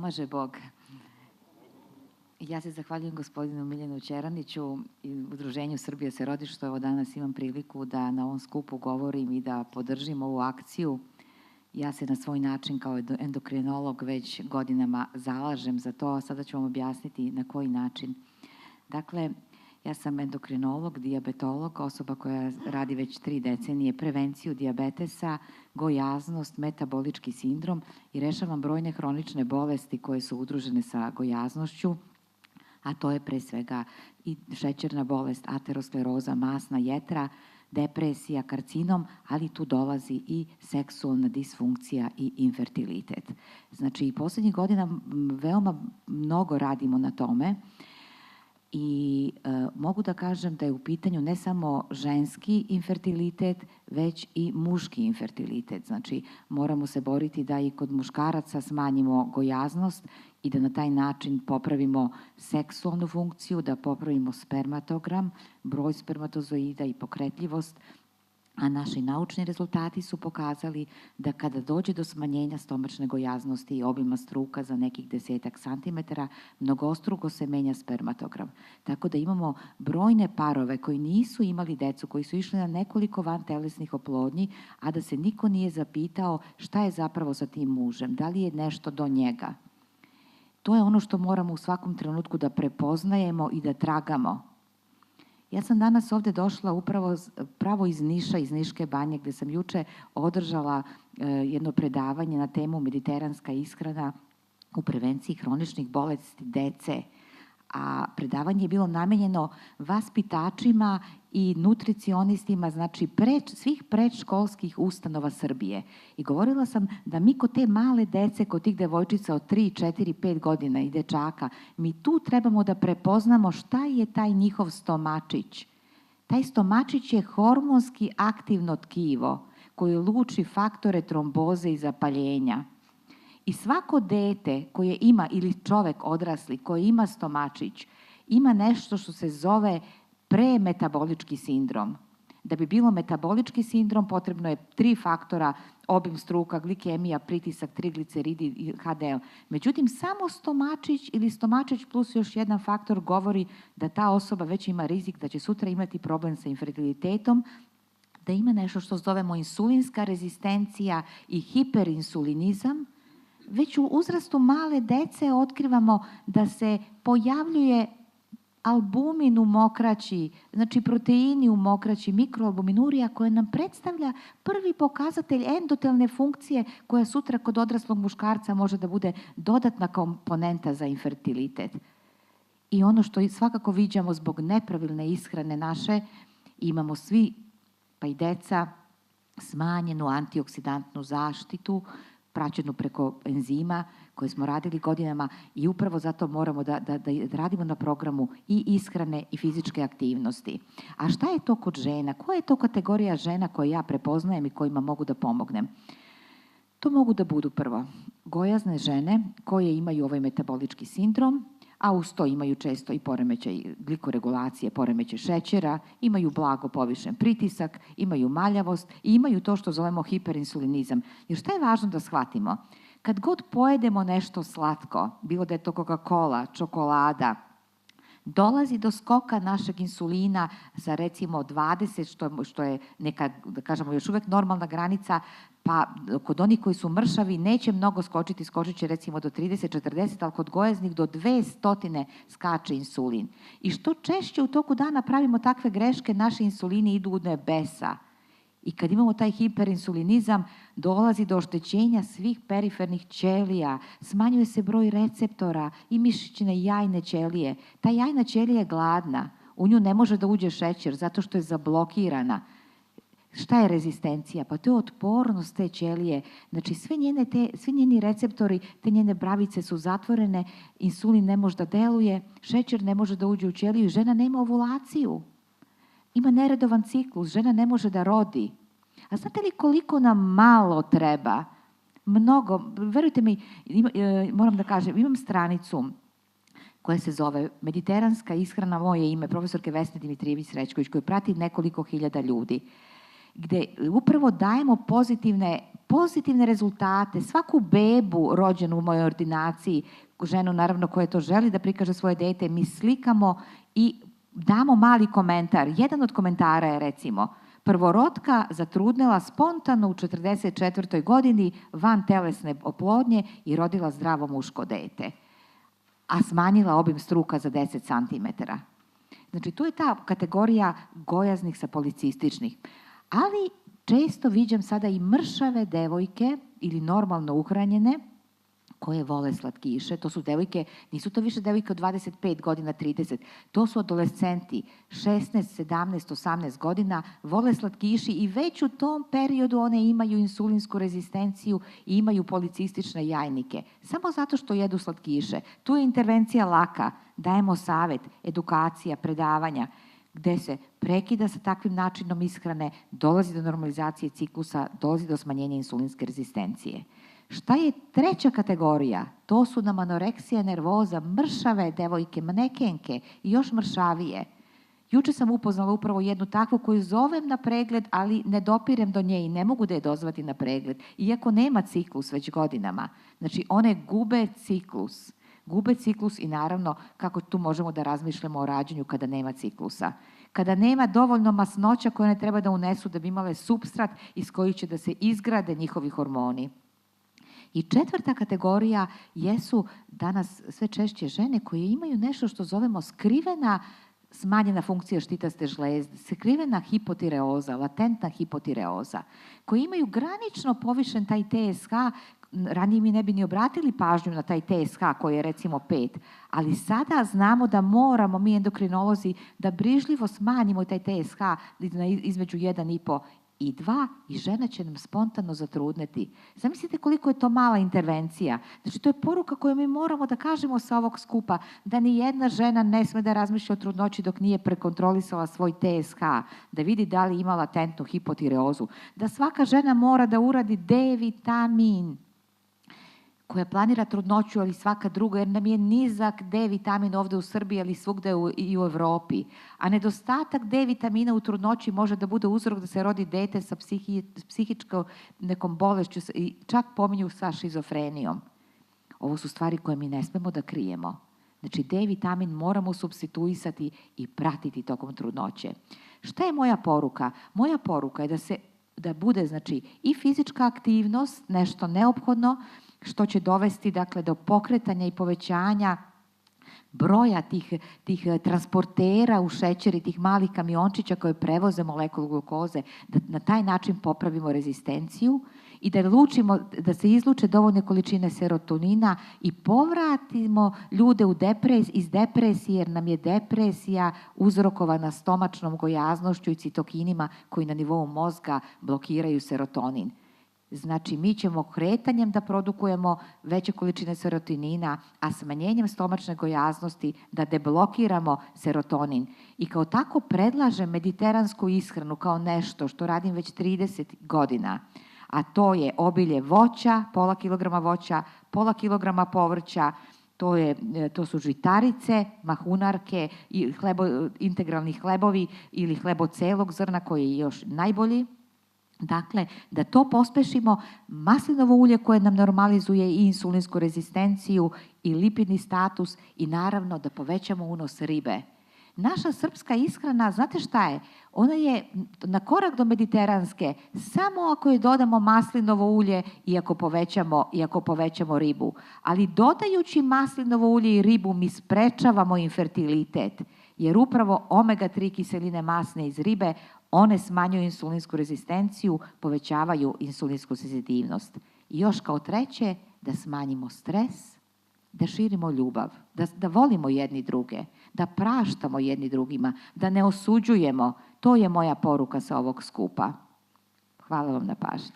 pomaže Bog. Ja se zahvaljujem gospodinu Miljanu Ćeraniću i Udruženju Srbija se rodi što evo danas imam priliku da na ovom skupu govorim i da podržim ovu akciju. Ja se na svoj način kao endokrinolog već godinama zalažem za to, a sada ću vam objasniti na koji način. Dakle, ja sam endokrinolog, dijabetolog, osoba koja radi već 3 decenije prevenciju dijabetesa, gojaznost, metabolički sindrom i rešavam brojne hronične bolesti koje su udružene sa gojaznošću, a to je pre svega i šećerna bolest, ateroskleroza, masna jetra, depresija, karcinom, ali tu dolazi i seksualna disfunkcija i infertilitet. Znači, poslednjih godina veoma mnogo radimo na tome i mogu da kažem da je u pitanju ne samo ženski infertilitet, već i muški infertilitet. Znači, moramo se boriti da i kod muškaraca smanjimo gojaznost i da na taj način popravimo seksualnu funkciju, da popravimo spermatogram, broj spermatozoida i pokretljivost, a naši naučni rezultati su pokazali da kada dođe do smanjenja stomačne gojaznosti i obima struka za nekih 10 santimetara, mnogostruko se menja spermatogram. Tako da imamo brojne parove koji nisu imali decu, koji su išli na nekoliko vantelesnih oplodnji, a da se niko nije zapitao šta je zapravo sa tim mužem, da li je nešto do njega. To je ono što moramo u svakom trenutku da prepoznajemo i da tragamo. Ja sam danas ovde došla pravo iz Niša, iz Niške banje, gde sam juče održala jedno predavanje na temu mediteranska ishrana u prevenciji hroničnih bolesti dece. A predavanje je bilo namenjeno vaspitačima i nutricionistima, znači svih predškolskih ustanova Srbije. I govorila sam da mi kod te male dece, kod tih devojčica od 3, 4, 5 godina i dečaka, mi tu trebamo da prepoznamo šta je taj njihov stomačić. Taj stomačić je hormonski aktivno tkivo koje luči faktore tromboze i zapaljenja. I svako dete koje ima, ili čovek odrasli koji ima stomačić, ima nešto što se zove premetabolički sindrom. Da bi bilo metabolički sindrom potrebno je 3 faktora, obim struka, glikemija, pritisak, trigliceridi i HDL. Međutim, samo stomačić ili stomačić plus još jedan faktor govori da ta osoba već ima rizik da će sutra imati problem sa infertilitetom, da ima nešto što zovemo insulinska rezistencija i hiperinsulinizam. Već u uzrastu male dece otkrivamo da se pojavljuje albumin u mokraći, znači proteini u mokraći, mikroalbuminurija koja nam predstavlja prvi pokazatelj endotelne funkcije koja sutra kod odraslog muškarca može da bude dodatna komponenta za infertilitet. I ono što svakako viđamo zbog nepravilne ishrane naše, imamo svi, pa i deca, smanjenu antioksidantnu zaštitu, praćenu preko enzima koje smo radili godinama i upravo zato moramo da radimo na programu i ishrane i fizičke aktivnosti. A šta je to kod žena? Koja je to kategorija žena koje ja prepoznajem i kojima mogu da pomognem? To mogu da budu prvo gojazne žene koje imaju ovaj metabolički sindrom, a uz to imaju često i poremećaj glikoregulacije, poremećaj šećera, imaju blago povišen pritisak, imaju maljavost i imaju to što zovemo hiperinsulinizam. Jer šta je važno da shvatimo? Kad god pojedemo nešto slatko, bilo da je to Coca-Cola, čokolada, dolazi do skoka našeg insulina sa recimo 20, što je neka, da kažemo, još uvek normalna granica, pa kod onih koji su mršavi neće mnogo skočiti, skočit će recimo do 30-40, ali kod gojaznih do 200 skače insulin. I što češće u toku dana pravimo takve greške, naši insulini idu u nebesa. I kad imamo taj hiperinsulinizam, dolazi do oštećenja svih perifernih ćelija, smanjuje se broj receptora i mišićne i jajne ćelije. Ta jajna ćelija je gladna, u nju ne može da uđe šećer zato što je zablokirana. Šta je rezistencija? Pa to je otpornost te ćelije. Znači, svi njeni receptori, te njene bravice su zatvorene, insulin ne može da deluje, šećer ne može da uđe u ćeliju, žena nema ovulaciju. Ima neredovan ciklus, žena ne može da rodi. A znate li koliko nam malo treba? Mnogo. Verujte mi, moram da kažem, imam stranicu koja se zove Mediteranska ishrana, moje ime, profesorke Vesne Dimitrijević Srećković, koju prati nekoliko hiljada ljudi. gde upravo dajemo pozitivne rezultate. Svaku bebu rođenu u mojoj ordinaciji, ženu naravno koja to želi da prikaže svoje dete, mi slikamo i damo mali komentar. Jedan od komentara je recimo: prvorotka zatrudnela spontano u 44. godini van telesne oplodnje i rodila zdravo muško dete, a smanjila obim struka za 10 cm. Znači, tu je ta kategorija gojaznih sa policističnih. Ali često viđam sada i mršave devojke ili normalno uhranjene koje vole slatkiše. To su devojke, nisu to više devojke od 25 godina, 30. To su adolescenti, 16, 17, 18 godina, vole slatkiši i već u tom periodu one imaju insulinsku rezistenciju i imaju policistične jajnike. Samo zato što jedu slatkiše. Tu je intervencija laka. Dajemo savet, edukacija, predavanja, gde se prekida sa takvim načinom ishrane, dolazi do normalizacije ciklusa, dolazi do smanjenja insulinske rezistencije. Šta je treća kategorija? To su nam anoreksija nervoza, mršave devojke, manekenke i još mršavije. Juče sam upoznala upravo jednu takvu koju zovem na pregled, ali ne dopirem do nje i ne mogu da je dozvati na pregled, iako nema ciklus već godinama. Znači, one gube ciklus. Gube ciklus i naravno kako tu možemo da razmišljamo o rađanju kada nema ciklusa. Kada nema dovoljno masnoća koje ne treba da unesu da bi imale supstrat iz kojih će da se izgrade njihovi hormoni. I četvrta kategorija jesu danas sve češće žene koje imaju nešto što zovemo skrivena smanjena funkcija štitaste žlezde, skrivena hipotireoza, latentna hipotireoza, koji imaju granično povišen taj TSH. Ranije mi ne bi ni obratili pažnju na taj TSH koji je recimo 5, ali sada znamo da moramo mi endokrinolozi da brižljivo smanjimo taj TSH između 1,5 i 2 i žena će nam spontano zatrudneti. Zamislite koliko je to mala intervencija. Znači, to je poruka koju mi moramo da kažemo sa ovog skupa, da ni jedna žena ne sme da razmišlja o trudnoći dok nije prekontrolisala svoj TSH, da vidi da li ima latentnu hipotireozu, da svaka žena mora da uradi D vitamin koja planira trudnoću, ali svaka druga, jer nam je nizak D vitamin ovde u Srbiji, ali svugde i u Evropi. A nedostatak D vitamina u trudnoći može da bude uzrok da se rodi dete sa psihičkom nekom bolešću i čak pominju sa šizofrenijom. Ovo su stvari koje mi ne smemo da krijemo. Znači, D vitamin moramo supstituisati i pratiti tokom trudnoće. Šta je moja poruka? Moja poruka je da bude, znači, i fizička aktivnost, nešto neophodno, što će dovesti, dakle, do pokretanja i povećanja broja tih transportera u šećeri, tih malih kamiončića koje prevoze molekulu glukoze, da na taj način popravimo rezistenciju i da se izluče dovoljne količine serotonina i povratimo ljude iz depresije, jer nam je depresija uzrokovana stomačnom gojaznošću i citokinima koji na nivou mozga blokiraju serotonin. Znači, mi ćemo kretanjem da produkujemo veće količine serotonina, a smanjenjem stomačne gojaznosti da deblokiramo serotonin. I kao tako predlažem mediteransku ishranu kao nešto što radim već 30 godina, a to je obilje voća, pola kilograma voća, pola kilograma povrća, to su žitarice, mahunarke, integralni hlebovi ili hlebo celog zrna koji je još najbolji. Dakle, da to pospešimo, maslinovo ulje koje nam normalizuje i insulinsku rezistenciju i lipidni status i naravno da povećamo unos ribe. Naša srpska ishrana, znate šta je? Ona je na korak do mediteranske samo ako je dodamo maslinovo ulje i ako povećamo ribu. Ali dodajući maslinovo ulje i ribu mi sprečavamo infertilitet, jer upravo omega-3 kiseline masne iz ribe one smanjuju insulinsku rezistenciju, povećavaju insulinsku senzitivnost. I još kao treće, da smanjimo stres, da širimo ljubav, da volimo jedni druge, da praštamo jedni drugima, da ne osuđujemo. To je moja poruka sa ovog skupa. Hvala vam na pažnji.